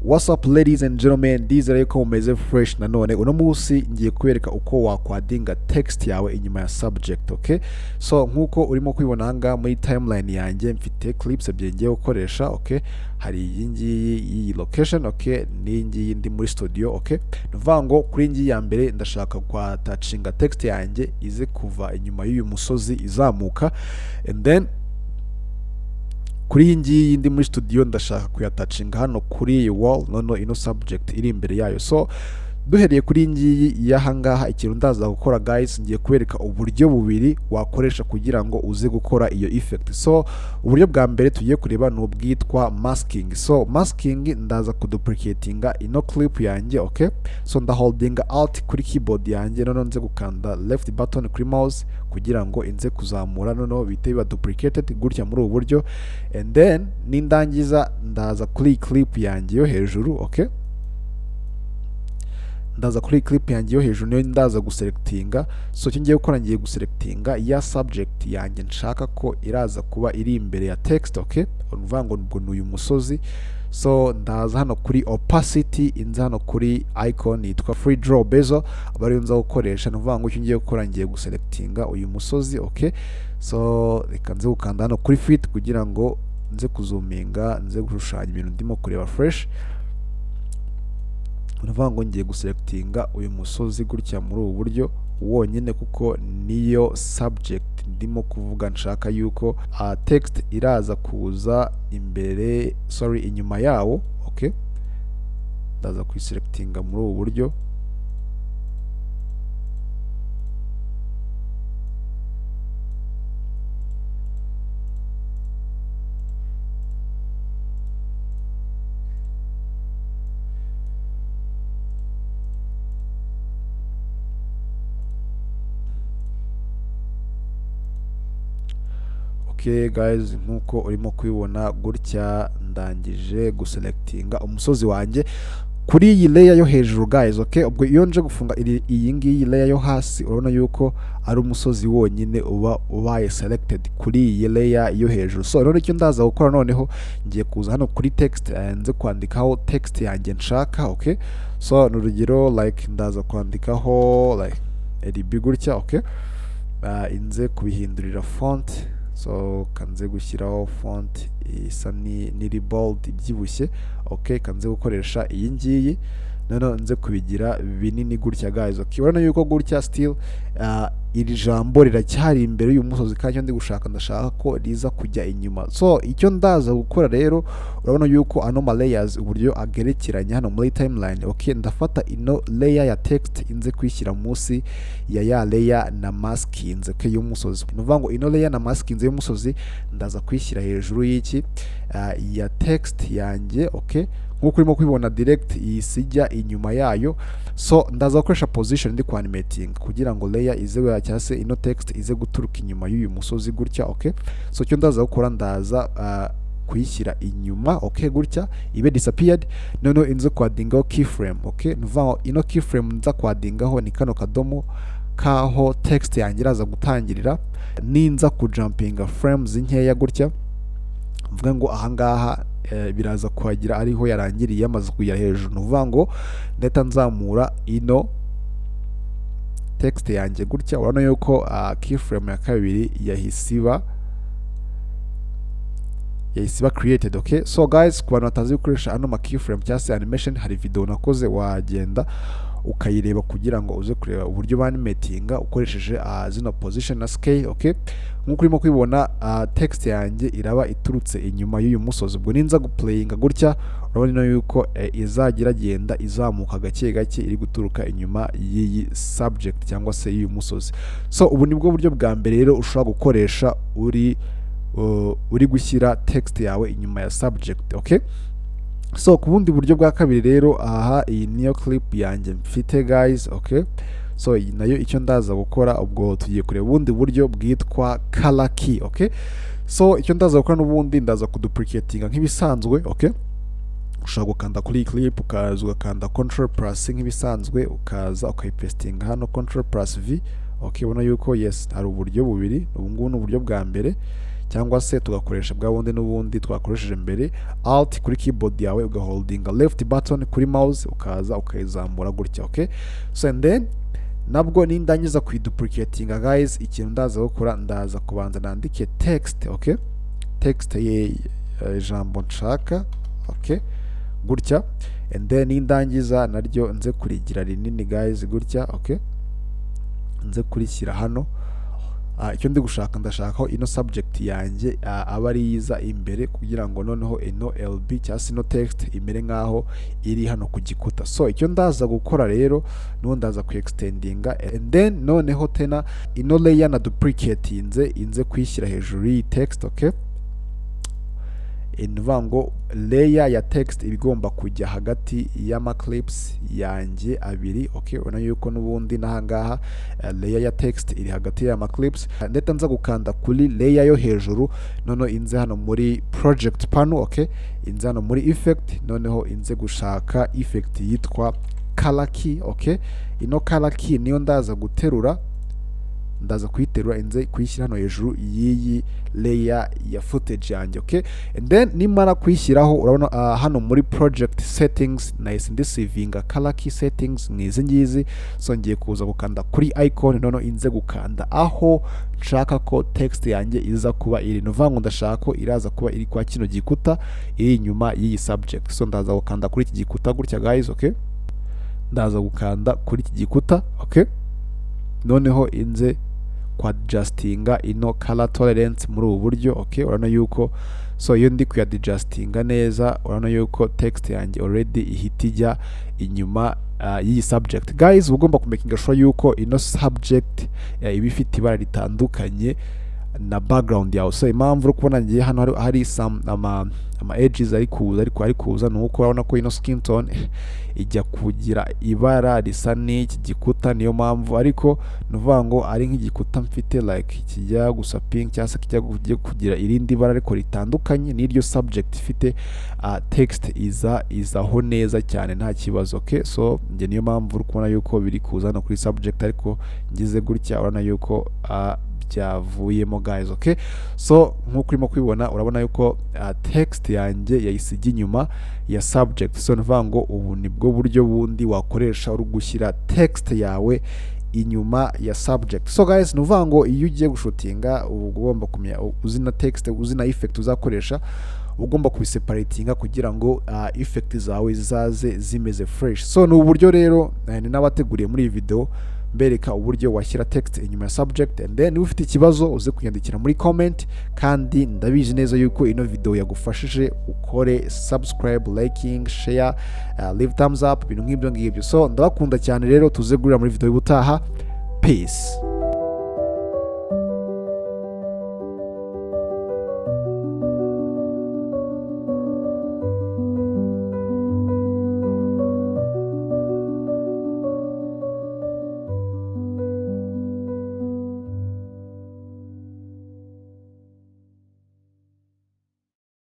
What's up ladies and gentlemen, ndizera yuko mumeze fresh nanone. Uno munsi ngiye kubereka uko wakwadinga text yawe inyuma ya subject, okay? So nkuko urimo kwibona hanga muri timeline yanjye mfite clips ebyiri ngiye gukoresha, okay? Hari iyi location, okay? N'ingi ndi muri studio, okay? Nuvuga ngo kuri ngi ya mbere ndashaka kwatacinga text yanjye ize kuva inyuma y'uyu musozi izamuka, and then kuri iyi ngiyi ndi muri studio ndashaka kuyatacinga hano kuri iyi wall, noneho ino subject iri imbere yayo. So duhereye kuri iyi ngiyi y'ahangaha, ikintu ndaza gukora guys, ngiye kubereka uburyo bubiri wakoresha kugira ngo uze gukora iyo effect. So uburyo bwa mbere tugiye kureba ni ubwitwa masking. So masking ndaza kuduplicatinga ino clip yanjye, okay? So ndaholdinga alt kuri keyboard yanjye, noneho nze gukanda left button kuri mouse kugira ngo inze kuzamura, noneho bite biba duplicated gutya muri ubu buryo, and then nindangiza ndaza kuri clip yanjye yo hejuru, okay? Ndaza kuri clip yanjye yo hejuru niyo ndaza guselectinga. So cyo ngiye gukora, ngiye guselectinga ya subject yanjye nshaka ko iraza kuba iri imbere ya text, okay? Uvuga ngo ni uyu musozi. So ndaza hano kuri opacity, inza hano kuri icon yitwa free draw bezel, abari nza gukoresha. Nuvuga ngo cyo ngiye gukora, ngiye guselectinga uyu musozi, okay? So reka nze gukanda hano kuri fit kugira ngo nze kuzuminga, nze gushushanya ibintu ndimo kureba fresh. Unavuga ngo ngiye guselectinga uyu musozi gutya muri ubu buryo wonyine, kuko niyo subject ndimo kuvuga nshaka yuko text iraza kuza imbere, inyuma yawo, okay? Ndaza kuyiselectinga muri ubu buryo. Okay guys, nkuko urimo kwibona gutya ndangije guselectinga umusozi wanjye kuri iyi layer yo hejuru guys, okay? Ubwo iyo nje gufunga iyi ngiyi layer yo hasi, urabona yuko ari umusozi wonyine ubaye selected kuri iyi layer yo hejuru. So rero icyo ndaza gukora noneho, ngiye kuza hano kuri text, nze kwandikaho text yanjye nshaka, okay? So n'urugero like ndaza kwandikaho like rb gutya, okay? Inze kubihindurira font. So kanze gushyiraho font isa ni bold ibyibushye, okay? Kanze gukoresha iyi ngiyi, noneho nze kubigira binini gutya guys, okay? Urabona yuko gutya still iri jambo riracyari imbere y'uyu musozi, kandi ndi gushaka, ndashaka ko riza kujya inyuma. So icyo ndaza gukora rero, urabona yuko ano layers uburyo agerekeranya hano muri timeline, okay? Ndafata ino layer ya text inze kwishyira munsi ya layer na maskinze, okay, y'umusozi. Nuvuga ngo ino layer na maskinze y'umusozi ndaza kwishyira hejuru y'iki ya text yanjye, okay? Nkuko urimo kwibona direct isijya inyuma yayo. So ndaza gukoresha position ndi animating kugira ngo layer ize cyangwa se ino text ize guturuka inyuma y'uyu musozi gutya, okay? So cyo ndaza gukora, ndaza kuyishyira inyuma, okay? Gutya ibe disappeared, noneho inze kwadingaho keyframe, okay? Nuvuga ino keyframe nza kwadingaho ni kano kadomo kaho text yanjye iraza gutangirira, ninza kujumpinga frames nkeya gutya, mvuga ngo ahangaha biraza kuhagira ariho yarangiriye amaze kujya hejuru. Nuvuga ngo ndeta nzamura ino text yanjye gutya. Urabona yuko keyframe ya kabiri yahisiba created, okay? So guys, ku bantu batazi gukoresha ano keyframe cyangwa se animation, hari video nakoze wagenda ukayireba kugira ngo uze kureba uburyo banimatinga ukoresheje zino position na scale, okay? Nkuko urimo kwibona text yanjye iraba iturutse inyuma y'uyu musozi. Ubwo ninza guplayinga gutya, urabona yuko izagira genda izamuka gake gake, iri guturuka inyuma y'iyi subject cyangwa se y'uyu musozi. So ubu nibwo buryo bwa mbere rero ushobora gukoresha uri gushyira text yawe inyuma ya subject, okay? So ku bundi buryo bwa kabiri rero, aha iyi niyo clip yanjye mfite guys, okay? So iyi nayo icyo ndaza gukora, ubwo tugiye kureba ubundi buryo bwitwa color key, okay? So icyo ndaza gukora n'ubundi, ndaza kuduplicatinga nk'ibisanzwe, okay? Ushobora gukanda kuri clip, ukaza ugakanda control plus nk'ibisanzwe, ukaza ukayipestinga hano control plus v, okay? Ubona yuko yes, hari uburyo bubiri. Ubu ngubu ni uburyo bwa mbere, cyangwa se tugakoresha bwa bundi n'ubundi twakoresheje mbere, alt kuri keyboard yawe ugaholdinga left button kuri mouse ukaza ukayizamura gutya. Okay, so and then nabwo nindangiza kuiduplicatinga guys, ikintu ndaza gukora ndaza kubanza nandike text. Okay, text ijambo nshaka. Okay, gutya, and then nindangiza naryo nze kurigira rinini guys gutya. Okay, nze kurishyira hano. Icyo ndi gushaka, ndashakaho ino subject yanjye aba ari yiza imbere kugira ngo noneho ino lb cyangwa se ino text imere nkaho iri hano ku gikuta. So icyo ndaza gukora rero nuko ndaza kuextendinga, and then noneho tena ino layer na duplicatinze inze kuyishyira hejuru y'iyi text. Okay, nuvuga ngo layer ya text ibigomba kujya hagati y'ama clips yanjye abiri. Okay, ubona yuko n'ubundi n'ahangaha layer ya text iri hagati y'ama clips. Ndetse nza gukanda kuri layer yo hejuru, noneho inze hano muri project panel. Okay, inze hano muri effect, noneho inze gushaka effect yitwa color key. Okay, ino color key niyo ndaza guterura, ndaza kuyiterura inze kuyishyira hano hejuru y'iyi layer ya footage yanjye. Okay, and then nimara kuyishyiraho urabona hano muri project settings nahise ndisivinga color key settings mwizi ngizi. So ngiye kuza gukanda kuri icon, noneho inze gukanda aho nshaka ko text yanjye iza kuba iri. Nuvuga ngo ndashaka ko iraza kuba iri kwa kino gikuta iri inyuma y'iyi subject. So ndaza gukanda kuri iki gikuta gutya guys. Okay, ndaza gukanda kuri iki gikuta. Okay, noneho inze kwa adjustinga ino color tolerance muri ubu buryo. Okay, urabona yuko so iyo ndi kuyadjustinga neza, urabona yuko text yanjye already ihita ijya inyuma y'iyi subject. Guys, ugomba kumakinga sure yuko ino subject iba ifite ibara ritandukanye na background yawe. So impamvu uri kubona ngiye hano hari some ama edges ari kuza nuko urabona ko ino skin tone ijya kugira ibara risa n'iki gikuta, niyo mpamvu. Ariko nuvuga ngo ari nk'igikuta mfite like kijya gusa pink cyangwa se kijya kugira irindi bara ariko ritandukanye n'iryo subject ifite, text izaho neza cyane nta kibazo. Okay, so nge niyo mpamvu uri kubona yuko biri kuza no kuri subject, ariko ngize gutya urabona yuko byavuyemo guys. Okay, so nkuko urimo kwibona urabona yuko text yanjye yayisijya inyuma ya subject. So nuvuga ngo ubu nibwo buryo bundi wakoresha uri gushyira text yawe inyuma ya subject. So guys, nuvuga ngo iyo ugiye gushutinga ugomba kumenya uzina text, uzina effect uzakoresha, ugomba kubiseparatinga kugira ngo effect zawe zizaze zimeze fresh. So ni uburyo rero ni nabateguriye muri iyi video mbereka uburyo washyira text inyuma ya subject. And then ufite ikibazo uze kunyandikira muri comment, kandi ndabizi neza yuko ino video yagufashije. Ukore subscribe, liking, share, leave thumbs up, ibintu nk'ibyo ngibyo. So ndabakunda cyane rero, tuze gurira muri video y'ubutaha. Peace.